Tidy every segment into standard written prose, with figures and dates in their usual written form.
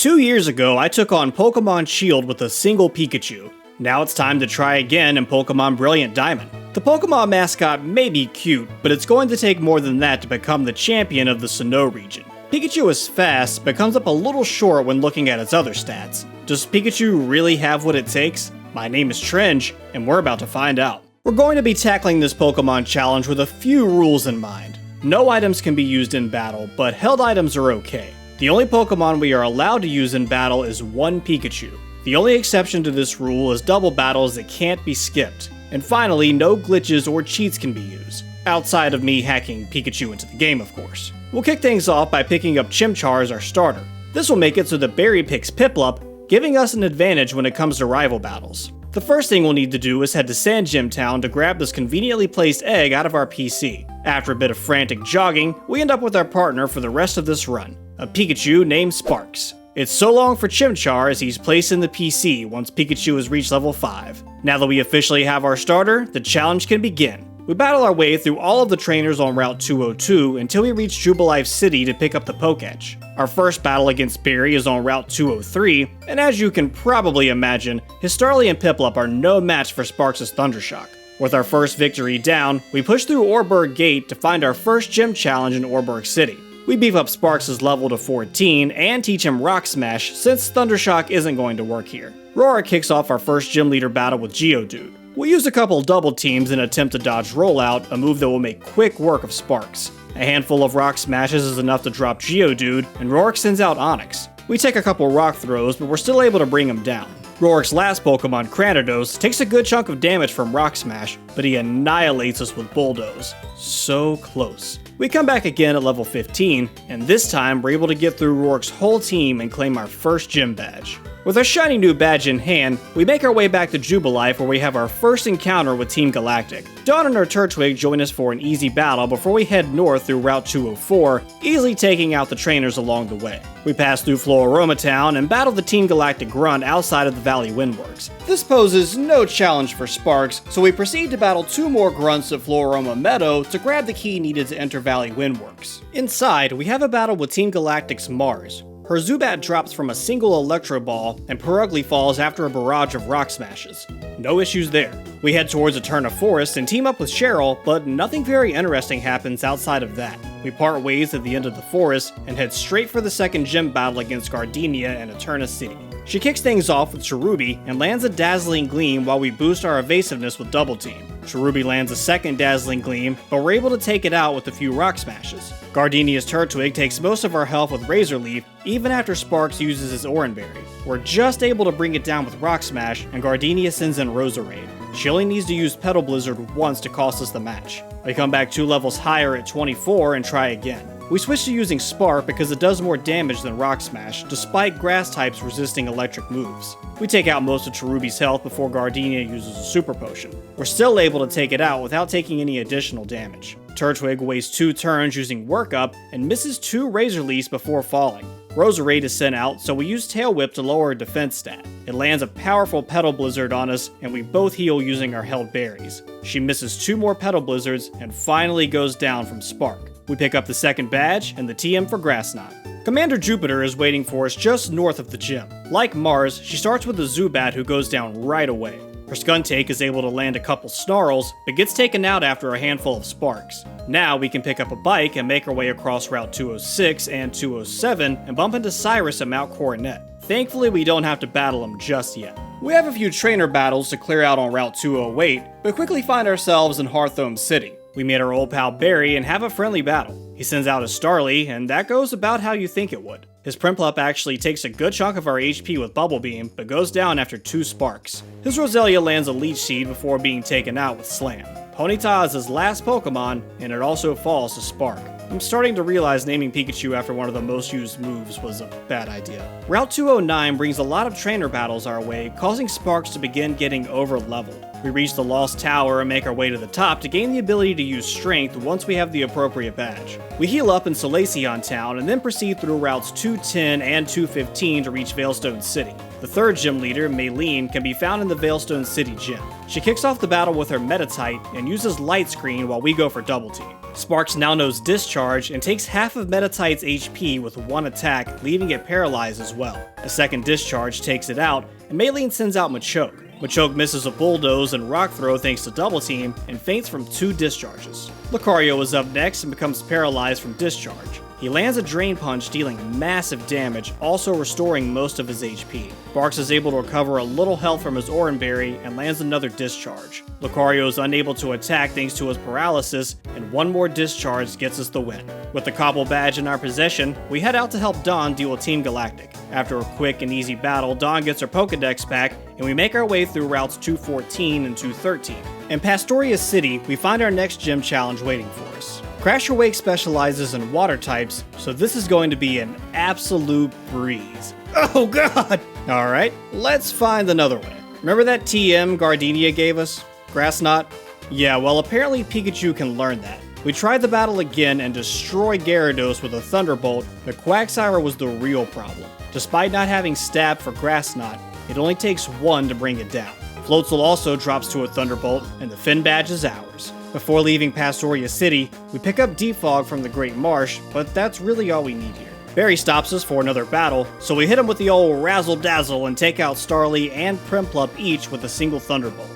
2 years ago, I took on Pokemon Shield with a single Pikachu. Now it's time to try again in Pokemon Brilliant Diamond. The Pokemon mascot may be cute, but it's going to take more than that to become the champion of the Sinnoh region. Pikachu is fast, but comes up a little short when looking at its other stats. Does Pikachu really have what it takes? My name is Trendge, and we're about to find out. We're going to be tackling this Pokemon challenge with a few rules in mind. No items can be used in battle, but held items are okay. The only Pokemon we are allowed to use in battle is one Pikachu. The only exception to this rule is double battles that can't be skipped. And finally, no glitches or cheats can be used. Outside of me hacking Pikachu into the game, of course. We'll kick things off by picking up Chimchar as our starter. This will make it so that Barry picks Piplup, giving us an advantage when it comes to rival battles. The first thing we'll need to do is head to Sand Gym Town to grab this conveniently placed egg out of our PC. After a bit of frantic jogging, we end up with our partner for the rest of this run, a Pikachu named Sparks. It's so long for Chimchar as he's placed in the PC once Pikachu has reached level 5. Now that we officially have our starter, the challenge can begin. We battle our way through all of the trainers on Route 202 until we reach Jubilife City to pick up the Poketch. Our first battle against Barry is on Route 203, and as you can probably imagine, his Starly and Piplup are no match for Sparks' Thundershock. With our first victory down, we push through Orberg Gate to find our first gym challenge in Orberg City. We beef up Sparks' level to 14 and teach him Rock Smash since Thundershock isn't going to work here. Roar kicks off our first gym leader battle with Geodude. We use a couple double teams in an attempt to dodge Rollout, a move that will make quick work of Sparks. A handful of Rock Smashes is enough to drop Geodude, and Roark sends out Onix. We take a couple rock throws, but we're still able to bring him down. Roark's last Pokemon, Cranidos, takes a good chunk of damage from Rock Smash, but he annihilates us with Bulldoze. So close. We come back again at level 15, and this time we're able to get through Roark's whole team and claim our first gym badge. With our shiny new badge in hand, we make our way back to Jubilife where we have our first encounter with Team Galactic. Dawn and her Turtwig join us for an easy battle before we head north through Route 204, easily taking out the trainers along the way. We pass through Floroma Town and battle the Team Galactic Grunt outside of the Valley Windworks. This poses no challenge for Sparks, so we proceed to battle 2 more Grunts at Floroma Meadow to grab the key needed to enter Valley Windworks. Inside, we have a battle with Team Galactic's Mars. Her Zubat drops from a single Electro Ball, and Purugly falls after a barrage of Rock Smashes. No issues there. We head towards Eterna Forest and team up with Cheryl, but nothing very interesting happens outside of that. We part ways at the end of the forest and head straight for the second gym battle against Gardenia and Eterna City. She kicks things off with Cherubi and lands a Dazzling Gleam while we boost our evasiveness with Double Team. Cherubi lands a second Dazzling Gleam, but we're able to take it out with a few Rock Smashes. Gardenia's Turtwig takes most of our health with Razor Leaf, even after Sparks uses his Oranberry. We're just able to bring it down with Rock Smash, and Gardenia sends in Roserade. She only needs to use Petal Blizzard once to cost us the match. We come back 2 levels higher at 24 and try again. We switch to using Spark because it does more damage than Rock Smash, despite grass types resisting electric moves. We take out most of Cherubi's health before Gardenia uses a Super Potion. We're still able to take it out without taking any additional damage. Turtwig wastes 2 turns using Work Up and misses 2 Razor Leafs before falling. Roserade is sent out, so we use Tail Whip to lower her defense stat. It lands a powerful Petal Blizzard on us, and we both heal using our held berries. She misses 2 more Petal Blizzards, and finally goes down from Spark. We pick up the second badge, and the TM for Grass Knot. Commander Jupiter is waiting for us just north of the gym. Like Mars, she starts with a Zubat who goes down right away. Her Skuntank is able to land a couple Snarls, but gets taken out after a handful of Sparks. Now we can pick up a bike and make our way across Route 206 and 207 and bump into Cyrus at Mount Coronet. Thankfully, we don't have to battle him just yet. We have a few trainer battles to clear out on Route 208, but quickly find ourselves in Hearthome City. We meet our old pal Barry and have a friendly battle. He sends out a Starly, and that goes about how you think it would. His Prinplup actually takes a good chunk of our HP with Bubble Beam, but goes down after 2 Sparks. His Roselia lands a Leech Seed before being taken out with Slam. Ponyta is his last Pokemon, and it also falls to Spark. I'm starting to realize naming Pikachu after one of the most used moves was a bad idea. Route 209 brings a lot of trainer battles our way, causing Sparks to begin getting over-leveled. We reach the Lost Tower and make our way to the top to gain the ability to use Strength once we have the appropriate badge. We heal up in Solaceon Town and then proceed through routes 210 and 215 to reach Veilstone City. The third gym leader, Maylene, can be found in the Veilstone City gym. She kicks off the battle with her Metatite and uses Light Screen while we go for Double Team. Sparks now knows Discharge and takes half of Metatite's HP with one attack, leaving it paralyzed as well. A second Discharge takes it out, and Maylene sends out Machoke. Machoke misses a Bulldoze and Rock Throw thanks to Double Team, and faints from 2 discharges. Lucario is up next and becomes paralyzed from Discharge. He lands a Drain Punch, dealing massive damage, also restoring most of his HP. Sparks is able to recover a little health from his Oran Berry and lands another Discharge. Lucario is unable to attack thanks to his paralysis, and one more Discharge gets us the win. With the Cobble Badge in our possession, we head out to help Dawn deal with Team Galactic. After a quick and easy battle, Dawn gets her Pokedex back, and we make our way through routes 214 and 213. In Pastoria City, we find our next gym challenge waiting for us. Crasher Wake specializes in water types, so this is going to be an absolute breeze. Oh god! Alright, let's find another way. Remember that TM Gardenia gave us? Grass Knot? Yeah, well apparently Pikachu can learn that. We tried the battle again and destroyed Gyarados with a Thunderbolt, but Quagsire was the real problem. Despite not having Stab for Grass Knot, it only takes one to bring it down. Floatzel also drops to a Thunderbolt, and the Finn badge is ours. Before leaving Pastoria City, we pick up Defog from the Great Marsh, but that's really all we need here. Barry stops us for another battle, so we hit him with the old Razzle Dazzle and take out Starly and Prinplup each with a single Thunderbolt.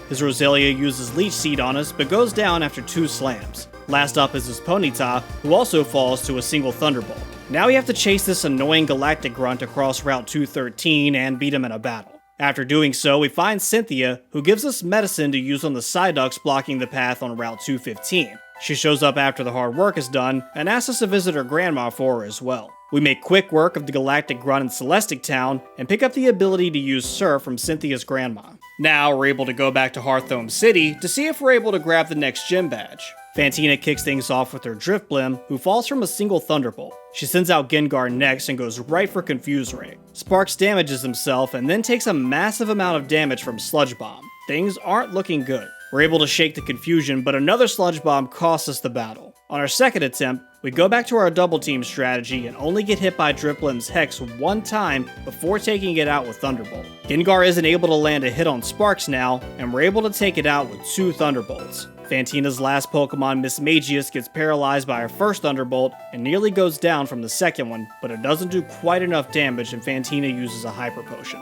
His Roselia uses Leech Seed on us, but goes down after 2 slams. Last up is his Ponyta, who also falls to a single Thunderbolt. Now we have to chase this annoying Galactic Grunt across Route 213 and beat him in a battle. After doing so, we find Cynthia, who gives us medicine to use on the Psyducks blocking the path on Route 215. She shows up after the hard work is done, and asks us to visit her grandma for her as well. We make quick work of the Galactic Grunt in Celestic Town, and pick up the ability to use Surf from Cynthia's grandma. Now we're able to go back to Hearthome City to see if we're able to grab the next gym badge. Fantina kicks things off with her Drifblim, who falls from a single Thunderbolt. She sends out Gengar next and goes right for Confuse Ray. Sparks damages himself and then takes a massive amount of damage from Sludge Bomb. Things aren't looking good. We're able to shake the confusion, but another Sludge Bomb costs us the battle. On our second attempt, we go back to our double team strategy and only get hit by Drifblim's Hex one time before taking it out with Thunderbolt. Gengar isn't able to land a hit on Sparks now, and we're able to take it out with 2 Thunderbolts. Fantina's last Pokemon, Mismagius, gets paralyzed by her first Thunderbolt and nearly goes down from the second one, but it doesn't do quite enough damage and Fantina uses a Hyper Potion.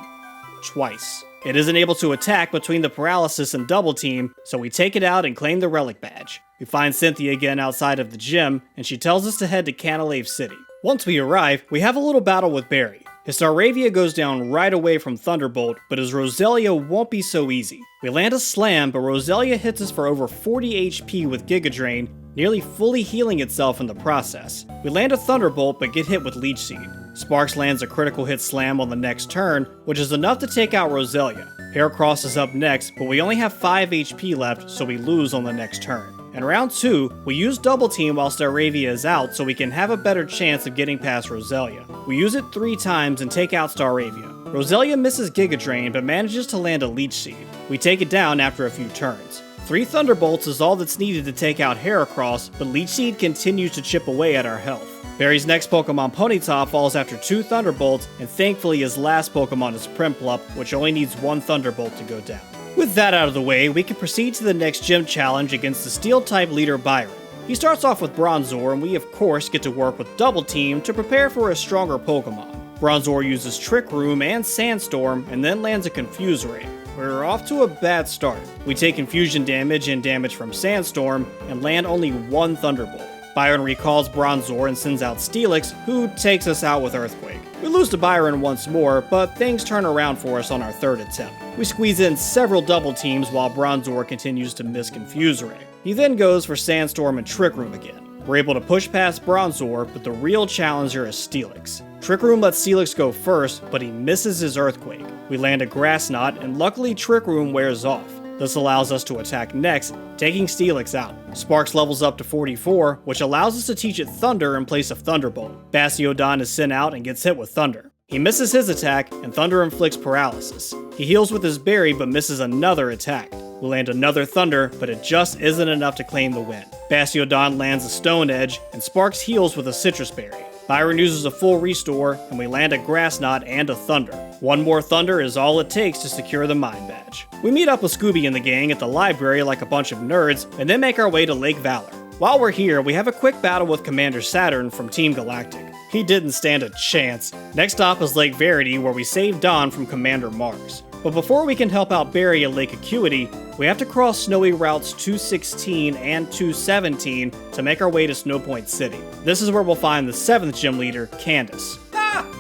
Twice. It isn't able to attack between the Paralysis and Double Team, so we take it out and claim the Relic Badge. We find Cynthia again outside of the gym, and she tells us to head to Canalave City. Once we arrive, we have a little battle with Barry. His Staravia goes down right away from Thunderbolt, but his Roselia won't be so easy. We land a Slam, but Roselia hits us for over 40 HP with Giga Drain, nearly fully healing itself in the process. We land a Thunderbolt, but get hit with Leech Seed. Sparks lands a critical hit Slam on the next turn, which is enough to take out Roselia. Heracross is up next, but we only have 5 HP left, so we lose on the next turn. In round 2, we use Double Team while Staravia is out so we can have a better chance of getting past Roselia. We use it 3 times and take out Staravia. Roselia misses Giga Drain but manages to land a Leech Seed. We take it down after a few turns. 3 Thunderbolts is all that's needed to take out Heracross, but Leech Seed continues to chip away at our health. Barry's next Pokemon, Ponyta, falls after 2 Thunderbolts, and thankfully his last Pokemon is Prinplup, which only needs 1 Thunderbolt to go down. With that out of the way, we can proceed to the next gym challenge against the Steel-type leader Byron. He starts off with Bronzor, and we of course get to work with Double Team to prepare for a stronger Pokemon. Bronzor uses Trick Room and Sandstorm, and then lands a Confuse Ray. We're off to a bad start. We take confusion damage and damage from Sandstorm, and land only 1 Thunderbolt. Byron recalls Bronzor and sends out Steelix, who takes us out with Earthquake. We lose to Byron once more, but things turn around for us on our 3rd attempt. We squeeze in several double teams while Bronzor continues to miss Confuse Ray. He then goes for Sandstorm and Trick Room again. We're able to push past Bronzor, but the real challenger is Steelix. Trick Room lets Steelix go first, but he misses his Earthquake. We land a Grass Knot, and luckily Trick Room wears off. This allows us to attack next, taking Steelix out. Sparks levels up to 44, which allows us to teach it Thunder in place of Thunderbolt. Bastiodon is sent out and gets hit with Thunder. He misses his attack, and Thunder inflicts paralysis. He heals with his berry, but misses another attack. We land another Thunder, but it just isn't enough to claim the win. Bastiodon lands a Stone Edge, and Sparks heals with a Citrus Berry. Byron uses a full restore, and we land a Grass Knot and a Thunder. One more Thunder is all it takes to secure the Mind Badge. We meet up with Scooby and the gang at the library like a bunch of nerds, and then make our way to Lake Valor. While we're here, we have a quick battle with Commander Saturn from Team Galactic. He didn't stand a chance. Next stop is Lake Verity, where we save Dawn from Commander Mars. But before we can help out Barry at Lake Acuity, we have to cross snowy routes 216 and 217 to make our way to Snowpoint City. This is where we'll find the 7th gym leader, Candace.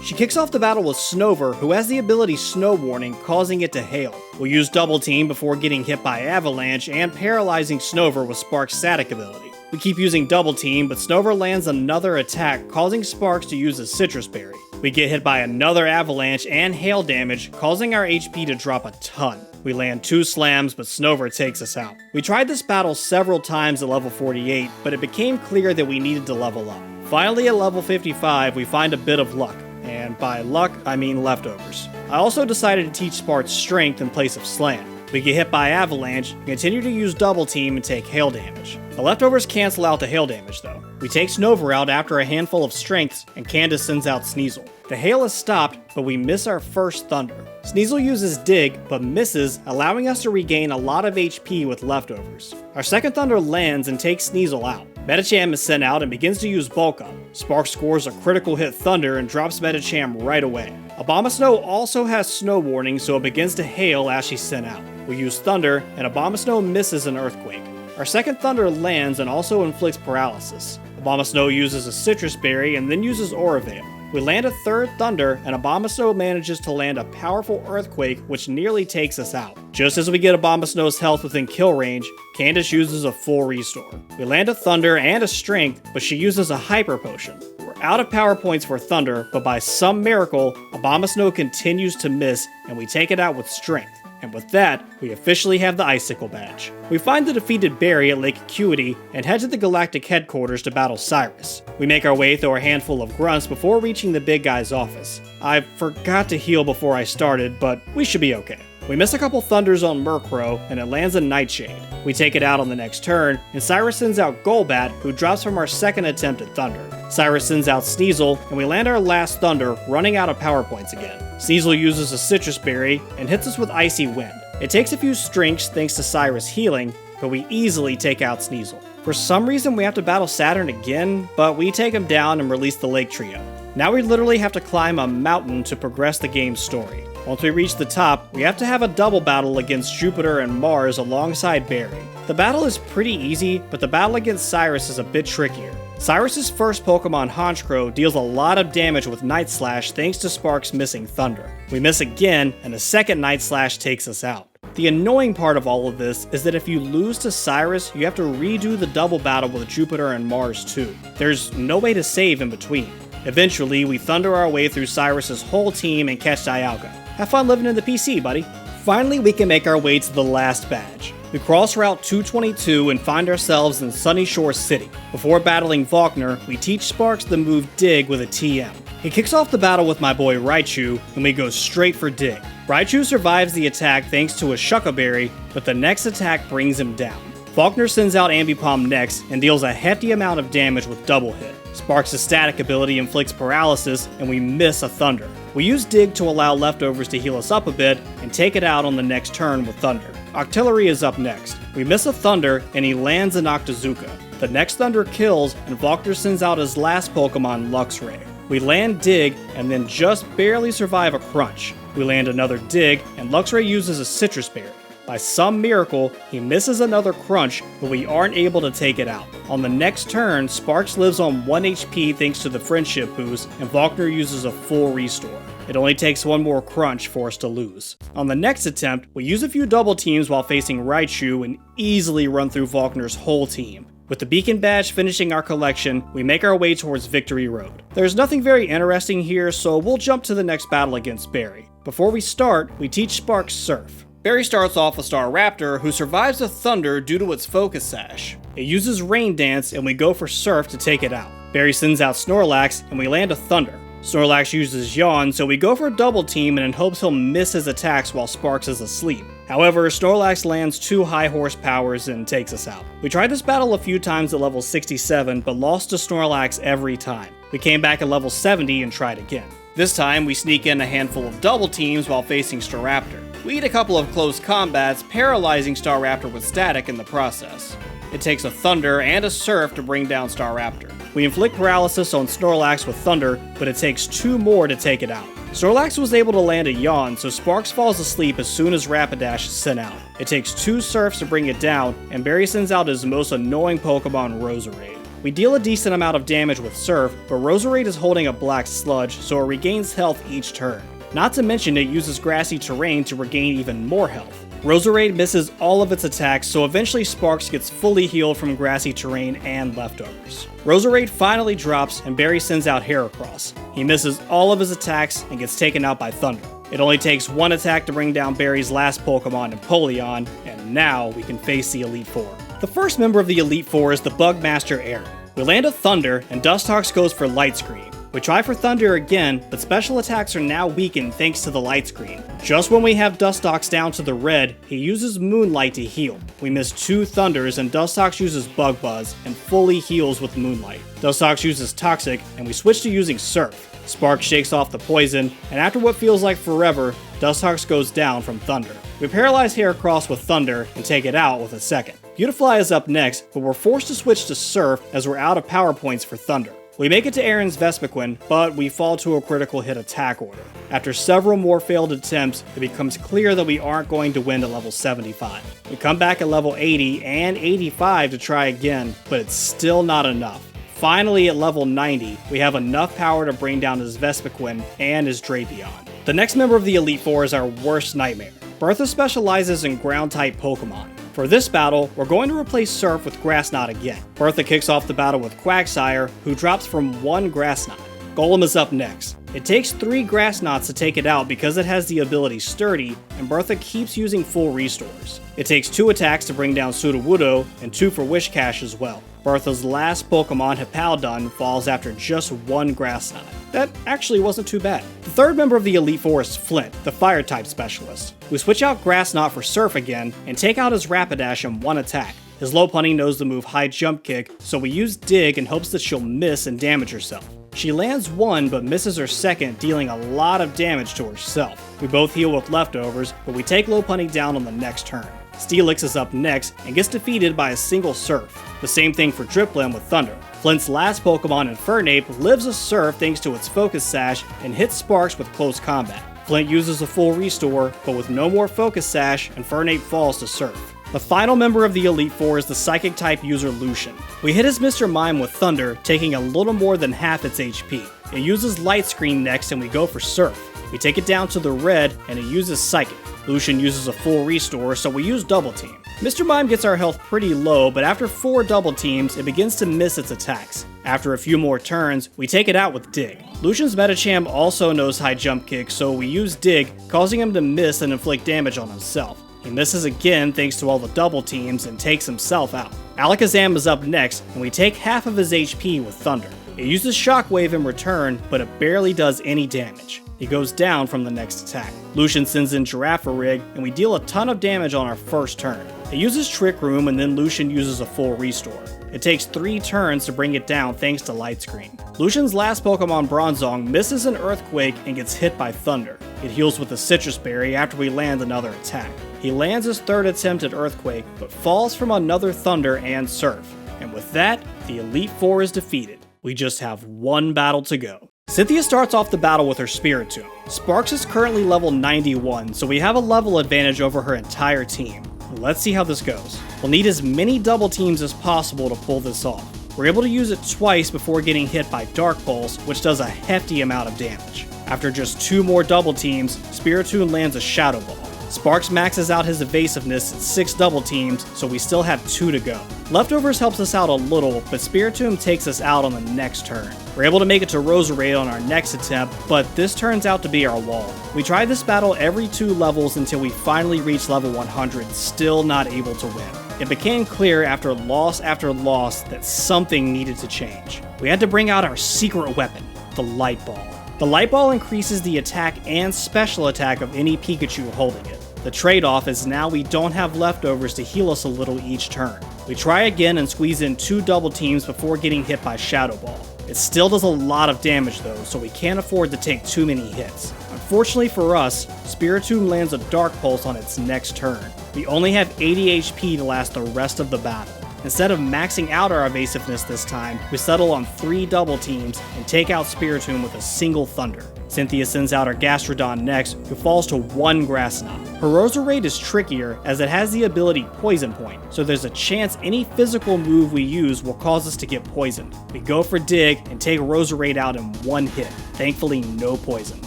She kicks off the battle with Snover, who has the ability Snow Warning, causing it to hail. We'll use Double Team before getting hit by Avalanche and paralyzing Snover with Spark's static ability. We keep using Double Team, but Snover lands another attack, causing Sparks to use a Citrus Berry. We get hit by another Avalanche and hail damage, causing our HP to drop a ton. We land 2 slams, but Snover takes us out. We tried this battle several times at level 48, but it became clear that we needed to level up. Finally, at level 55, we find a bit of luck. And by luck, I mean leftovers. I also decided to teach Sparks Strength in place of Slam. We get hit by Avalanche, continue to use Double Team, and take hail damage. The leftovers cancel out the hail damage though. We take Snover out after a handful of strengths, and Candace sends out Sneasel. The hail is stopped, but we miss our first Thunder. Sneasel uses Dig, but misses, allowing us to regain a lot of HP with leftovers. Our second Thunder lands and takes Sneasel out. Medicham is sent out and begins to use Bulk Up. Spark scores a critical hit Thunder and drops Medicham right away. Abomasnow also has Snow Warning, so it begins to hail as she's sent out. We use Thunder, and Abomasnow misses an Earthquake. Our second Thunder lands and also inflicts paralysis. Abomasnow uses a Citrus Berry and then uses Aura Veil. We land a third Thunder, and Abomasnow manages to land a powerful Earthquake which nearly takes us out. Just as we get Abomasnow's health within kill range, Candace uses a full restore. We land a Thunder and a Strength, but she uses a Hyper Potion. We're out of power points for Thunder, but by some miracle, Abomasnow continues to miss, and we take it out with Strength. And with that, we officially have the Icicle Badge. We find the defeated Barry at Lake Acuity and head to the Galactic headquarters to battle Cyrus. We make our way through a handful of grunts before reaching the big guy's office. I forgot to heal before I started, but we should be okay. We miss a couple Thunders on Murkrow, and it lands a Nightshade. We take it out on the next turn, and Cyrus sends out Golbat, who drops from our second attempt at Thunder. Cyrus sends out Sneasel, and we land our last Thunder, running out of power points again. Sneasel uses a Citrus Berry, and hits us with Icy Wind. It takes a few strengths thanks to Cyrus healing, but we easily take out Sneasel. For some reason we have to battle Saturn again, but we take him down and release the Lake Trio. Now we literally have to climb a mountain to progress the game's story. Once we reach the top, we have to have a double battle against Jupiter and Mars alongside Barry. The battle is pretty easy, but the battle against Cyrus is a bit trickier. Cyrus's first Pokemon, Honchkrow, deals a lot of damage with Night Slash thanks to Spark's missing Thunder. We miss again, and a second Night Slash takes us out. The annoying part of all of this is that if you lose to Cyrus, you have to redo the double battle with Jupiter and Mars too. There's no way to save in between. Eventually, we thunder our way through Cyrus's whole team and catch Dialga. Have fun living in the PC, buddy. Finally, we can make our way to the last badge. We cross Route 222 and find ourselves in Sunny Shore City. Before battling Faulkner, we teach Sparks the move Dig with a TM. He kicks off the battle with my boy Raichu, and we go straight for Dig. Raichu survives the attack thanks to a Shucka Berry, but the next attack brings him down. Faulkner sends out Ambipom next and deals a hefty amount of damage with Double Hit. Sparks' static ability inflicts paralysis, and we miss a Thunder. We use Dig to allow leftovers to heal us up a bit, and take it out on the next turn with Thunder. Octillery is up next. We miss a Thunder, and he lands an Octazooka. The next Thunder kills, and Faulkner sends out his last Pokemon, Luxray. We land Dig, and then just barely survive a Crunch. We land another Dig, and Luxray uses a Citrus Berry. By some miracle, he misses another Crunch, but we aren't able to take it out. On the next turn, Sparks lives on 1 HP thanks to the Friendship boost, and Faulkner uses a full restore. It only takes one more Crunch for us to lose. On the next attempt, we use a few double teams while facing Raichu and easily run through Faulkner's whole team. With the Beacon Badge finishing our collection, we make our way towards Victory Road. There's nothing very interesting here, so we'll jump to the next battle against Barry. Before we start, we teach Sparks Surf. Barry starts off with Staraptor, who survives the Thunder due to its Focus Sash. It uses Rain Dance, and we go for Surf to take it out. Barry sends out Snorlax, and we land a Thunder. Snorlax uses Yawn, so we go for a double team and in hopes he'll miss his attacks while Sparks is asleep. However, Snorlax lands 2 high horsepowers and takes us out. We tried this battle a few times at level 67, but lost to Snorlax every time. We came back at level 70 and tried again. This time, we sneak in a handful of double teams while facing Staraptor. We eat a couple of close combats, paralyzing Staraptor with static in the process. It takes a Thunder and a Surf to bring down Staraptor. We inflict paralysis on Snorlax with Thunder, but it takes 2 more to take it out. Snorlax was able to land a Yawn, so Sparks falls asleep as soon as Rapidash is sent out. It takes 2 Surfs to bring it down, and Barry sends out his most annoying Pokemon, Roserade. We deal a decent amount of damage with Surf, but Roserade is holding a black sludge, so it regains health each turn. Not to mention it uses grassy terrain to regain even more health. Roserade misses all of its attacks, so eventually Sparks gets fully healed from grassy terrain and leftovers. Roserade finally drops and Barry sends out Heracross. He misses all of his attacks and gets taken out by Thunder. It only takes 1 attack to bring down Barry's last Pokemon, Empoleon, and now we can face the Elite Four. The first member of the Elite Four is the Bugmaster Aaron. We land a Thunder, and Dustox goes for Light Screen. We try for Thunder again, but special attacks are now weakened thanks to the Light Screen. Just when we have Dustox down to the red, he uses Moonlight to heal. We miss 2 Thunders, and Dustox uses Bug Buzz and fully heals with Moonlight. Dustox uses Toxic, and we switch to using Surf. Spark shakes off the poison, and after what feels like forever, Dustox goes down from Thunder. We paralyze Heracross with Thunder and take it out with a second. Beautifly is up next, but we're forced to switch to Surf as we're out of power points for Thunder. We make it to Aaron's Vespiquen, but we fall to a critical hit attack order. After several more failed attempts, it becomes clear that we aren't going to win to level 75. We come back at level 80 and 85 to try again, but it's still not enough. Finally, at level 90, we have enough power to bring down his Vespiquen and his Drapion. The next member of the Elite Four is our worst nightmare. Bertha specializes in ground-type Pokemon. For this battle, we're going to replace Surf with Grass Knot again. Bertha kicks off the battle with Quagsire, who drops from 1 Grass Knot. Golem is up next. It takes 3 Grass Knots to take it out because it has the ability Sturdy, and Bertha keeps using full restores. It takes 2 attacks to bring down Sudowoodo, and 2 for Wish Cash as well. Bertha's last Pokemon, Hippowdon, falls after just 1 Grass Knot. That actually wasn't too bad. The third member of the Elite Four is Flint, the Fire-type specialist. We switch out Grass Knot for Surf again, and take out his Rapidash in 1 attack. His Lopunny knows the move High Jump Kick, so we use Dig in hopes that she'll miss and damage herself. She lands 1 but misses her second, dealing a lot of damage to herself. We both heal with leftovers, but we take Lopunny down on the next turn. Steelix is up next and gets defeated by a single Surf. The same thing for Driplim with Thunder. Flint's last Pokemon, Infernape, lives a Surf thanks to its Focus Sash and hits Sparks with close combat. Flint uses a full restore, but with no more Focus Sash, Infernape falls to Surf. The final member of the Elite Four is the Psychic-type user Lucian. We hit his Mr. Mime with Thunder, taking a little more than half its HP. It uses Light Screen next and we go for Surf. We take it down to the red and it uses Psychic. Lucian uses a full restore, so we use Double Team. Mr. Mime gets our health pretty low, but after 4 double teams, it begins to miss its attacks. After a few more turns, we take it out with Dig. Lucian's Medicham also knows High Jump Kick, so we use Dig, causing him to miss and inflict damage on himself. He misses again thanks to all the double teams and takes himself out. Alakazam is up next, and we take half of his HP with Thunder. It uses Shockwave in return, but it barely does any damage. He goes down from the next attack. Lucian sends in Girafarig, and we deal a ton of damage on our first turn. It uses Trick Room, and then Lucian uses a full restore. It takes 3 turns to bring it down thanks to Light Screen. Lucian's last Pokemon, Bronzong, misses an Earthquake and gets hit by Thunder. It heals with a Citrus Berry after we land another attack. He lands his 3rd attempt at Earthquake, but falls from another Thunder and Surf. And with that, the Elite Four is defeated. We just have 1 battle to go. Cynthia starts off the battle with her Spiritomb. Sparks is currently level 91, so we have a level advantage over her entire team. Let's see how this goes. We'll need as many double teams as possible to pull this off. We're able to use it twice before getting hit by Dark Pulse, which does a hefty amount of damage. After just 2 more double teams, Spiritomb lands a Shadow Ball. Sparks maxes out his evasiveness at 6 double teams, so we still have 2 to go. Leftovers helps us out a little, but Spiritomb takes us out on the next turn. We're able to make it to Roserade on our next attempt, but this turns out to be our wall. We tried this battle every 2 levels until we finally reached level 100, still not able to win. It became clear after loss that something needed to change. We had to bring out our secret weapon, the Light Ball. The Light Ball increases the attack and special attack of any Pikachu holding it. The trade-off is now we don't have leftovers to heal us a little each turn. We try again and squeeze in 2 double teams before getting hit by Shadow Ball. It still does a lot of damage though, so we can't afford to take too many hits. Unfortunately for us, Spiritomb lands a Dark Pulse on its next turn. We only have 80 HP to last the rest of the battle. Instead of maxing out our evasiveness this time, we settle on 3 double teams and take out Spiritomb with a single Thunder. Cynthia sends out her Gastrodon next, who falls to 1 Grass Knot. Her Roserade is trickier as it has the ability Poison Point, so there's a chance any physical move we use will cause us to get poisoned. We go for Dig and take Roserade out in 1 hit. Thankfully, no poison.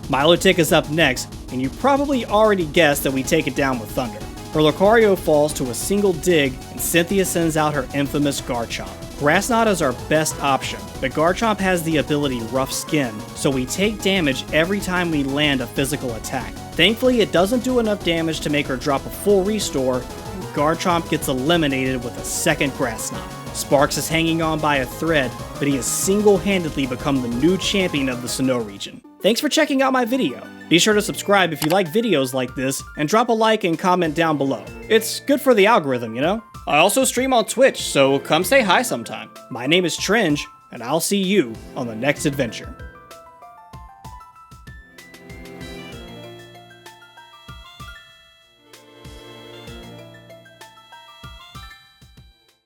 Milotic is up next, and you probably already guessed that we take it down with Thunder. Her Lucario falls to a single Dig, and Cynthia sends out her infamous Garchomp. Grass Knot is our best option, but Garchomp has the ability Rough Skin, so we take damage every time we land a physical attack. Thankfully, it doesn't do enough damage to make her drop a full restore, and Garchomp gets eliminated with a second Grass Knot. Sparks is hanging on by a thread, but he has single-handedly become the new champion of the Sinnoh region. Thanks for checking out my video. Be sure to subscribe if you like videos like this, and drop a like and comment down below. It's good for the algorithm, you know? I also stream on Twitch, so come say hi sometime. My name is Trendge, and I'll see you on the next adventure.